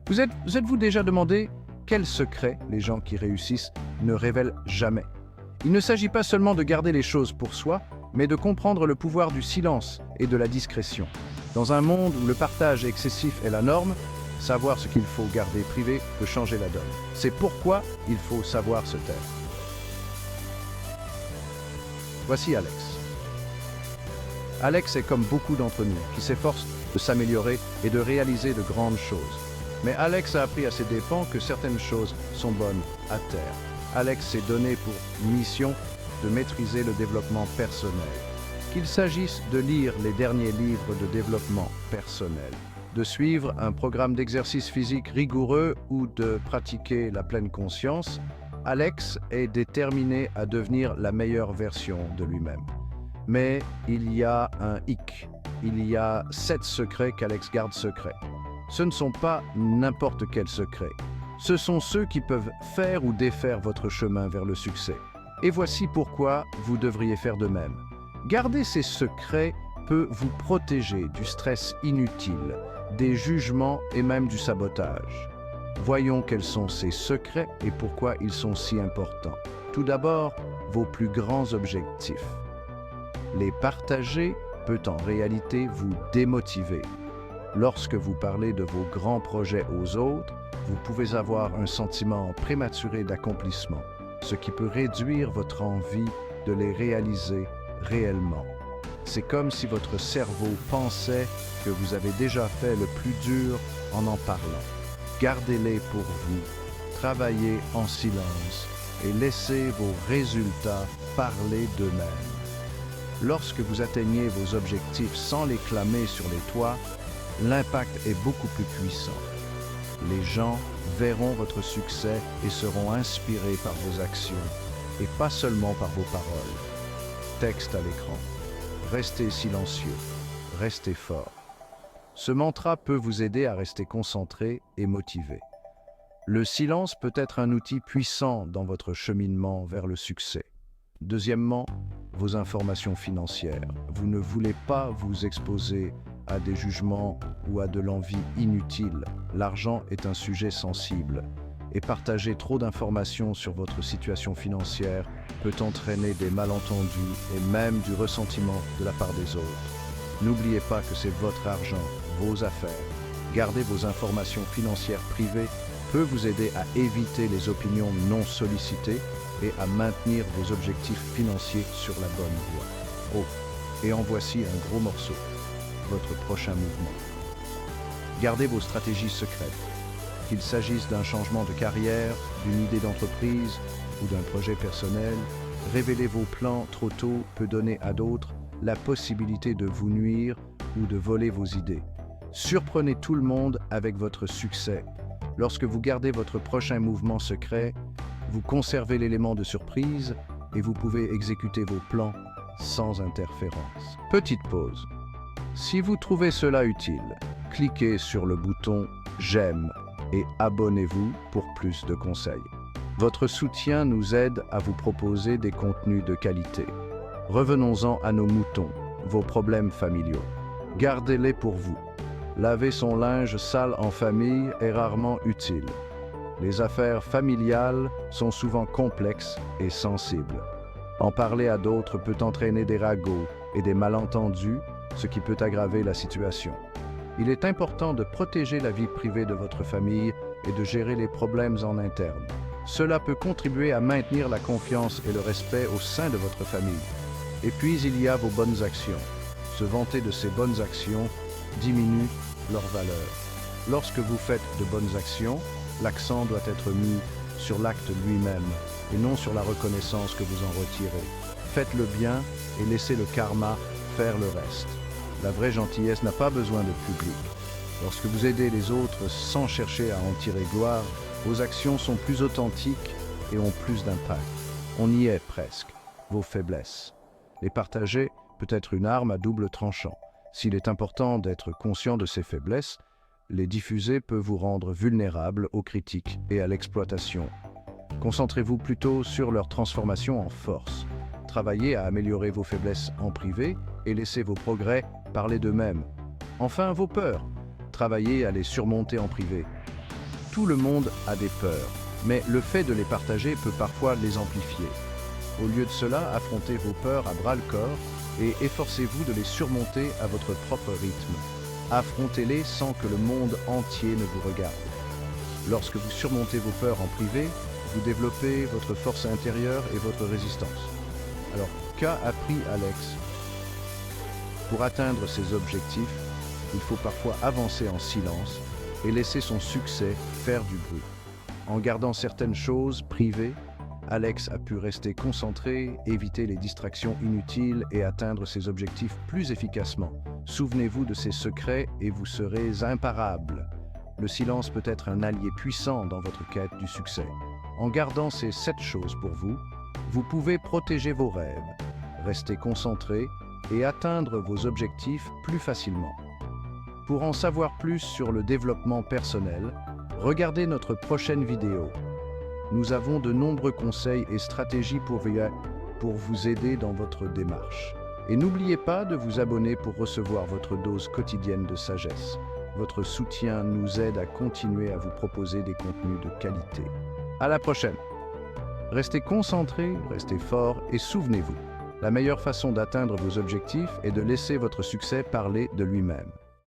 Vous êtes-vous déjà demandé quels secrets les gens qui réussissent ne révèlent jamais? Il ne s'agit pas seulement de garder les choses pour soi, mais de comprendre le pouvoir du silence et de la discrétion. Dans un monde où le partage excessif est la norme, savoir ce qu'il faut garder privé peut changer la donne. C'est pourquoi il faut savoir se taire. Voici Alex. Alex est comme beaucoup d'entre nous, qui s'efforcent de s'améliorer et de réaliser de grandes choses. Mais Alex a appris à ses dépens que certaines choses sont bonnes à taire. Alex s'est donné pour mission de maîtriser le développement personnel. Qu'il s'agisse de lire les derniers livres de développement personnel, de suivre un programme d'exercice physique rigoureux ou de pratiquer la pleine conscience, Alex est déterminé à devenir la meilleure version de lui-même. Mais il y a un hic. Il y a 7 secrets qu'Alex garde secrets. Ce ne sont pas n'importe quels secrets. Ce sont ceux qui peuvent faire ou défaire votre chemin vers le succès. Et voici pourquoi vous devriez faire de même. Garder ces secrets peut vous protéger du stress inutile, des jugements et même du sabotage. Voyons quels sont ces secrets et pourquoi ils sont si importants. Tout d'abord, vos plus grands objectifs. Les partager peut en réalité vous démotiver. Lorsque vous parlez de vos grands projets aux autres, vous pouvez avoir un sentiment prématuré d'accomplissement, ce qui peut réduire votre envie de les réaliser réellement. C'est comme si votre cerveau pensait que vous avez déjà fait le plus dur en parlant. Gardez-les pour vous, travaillez en silence et laissez vos résultats parler d'eux-mêmes. Lorsque vous atteignez vos objectifs sans les clamer sur les toits, l'impact est beaucoup plus puissant. Les gens verront votre succès et seront inspirés par vos actions et pas seulement par vos paroles. Texte à l'écran. Restez silencieux, restez fort. Ce mantra peut vous aider à rester concentré et motivé. Le silence peut être un outil puissant dans votre cheminement vers le succès. Deuxièmement, vos informations financières. Vous ne voulez pas vous exposer à des jugements ou à de l'envie inutile. L'argent est un sujet sensible et partager trop d'informations sur votre situation financière peut entraîner des malentendus et même du ressentiment de la part des autres. N'oubliez pas que c'est votre argent, vos affaires. Garder vos informations financières privées peut vous aider à éviter les opinions non sollicitées et à maintenir vos objectifs financiers sur la bonne voie. Oh, et en voici un gros morceau. Votre prochain mouvement. Gardez vos stratégies secrètes. Qu'il s'agisse d'un changement de carrière, d'une idée d'entreprise ou d'un projet personnel, révéler vos plans trop tôt peut donner à d'autres la possibilité de vous nuire ou de voler vos idées. Surprenez tout le monde avec votre succès. Lorsque vous gardez votre prochain mouvement secret, vous conservez l'élément de surprise et vous pouvez exécuter vos plans sans interférence. Petite pause. Si vous trouvez cela utile, cliquez sur le bouton « J'aime » et abonnez-vous pour plus de conseils. Votre soutien nous aide à vous proposer des contenus de qualité. Revenons-en à nos moutons, vos problèmes familiaux. Gardez-les pour vous. Laver son linge sale en famille est rarement utile. Les affaires familiales sont souvent complexes et sensibles. En parler à d'autres peut entraîner des ragots et des malentendus, ce qui peut aggraver la situation. Il est important de protéger la vie privée de votre famille et de gérer les problèmes en interne. Cela peut contribuer à maintenir la confiance et le respect au sein de votre famille. Et puis il y a vos bonnes actions. Se vanter de ces bonnes actions diminue leur valeur. Lorsque vous faites de bonnes actions, l'accent doit être mis sur l'acte lui-même et non sur la reconnaissance que vous en retirez. Faites le bien et laissez le karma faire le reste. La vraie gentillesse n'a pas besoin de public. Lorsque vous aidez les autres sans chercher à en tirer gloire, vos actions sont plus authentiques et ont plus d'impact. On y est presque. Vos faiblesses. Les partager peut être une arme à double tranchant. S'il est important d'être conscient de ces faiblesses, les diffuser peut vous rendre vulnérable aux critiques et à l'exploitation. Concentrez-vous plutôt sur leur transformation en force. Travaillez à améliorer vos faiblesses en privé et laissez vos progrès parler d'eux-mêmes. Enfin, vos peurs. Travaillez à les surmonter en privé. Tout le monde a des peurs, mais le fait de les partager peut parfois les amplifier. Au lieu de cela, affrontez vos peurs à bras-le-corps et efforcez-vous de les surmonter à votre propre rythme. Affrontez-les sans que le monde entier ne vous regarde. Lorsque vous surmontez vos peurs en privé, vous développez votre force intérieure et votre résistance. Alors, qu'a appris Alex? Pour atteindre ses objectifs, il faut parfois avancer en silence et laisser son succès faire du bruit. En gardant certaines choses privées, Alex a pu rester concentré, éviter les distractions inutiles et atteindre ses objectifs plus efficacement. Souvenez-vous de ses secrets et vous serez imparable. Le silence peut être un allié puissant dans votre quête du succès. En gardant ces 7 choses pour vous, vous pouvez protéger vos rêves, rester concentré et atteindre vos objectifs plus facilement. Pour en savoir plus sur le développement personnel, regardez notre prochaine vidéo. Nous avons de nombreux conseils et stratégies pour vous aider dans votre démarche. Et n'oubliez pas de vous abonner pour recevoir votre dose quotidienne de sagesse. Votre soutien nous aide à continuer à vous proposer des contenus de qualité. À la prochaine! Restez concentrés, restez forts et souvenez-vous, la meilleure façon d'atteindre vos objectifs est de laisser votre succès parler de lui-même.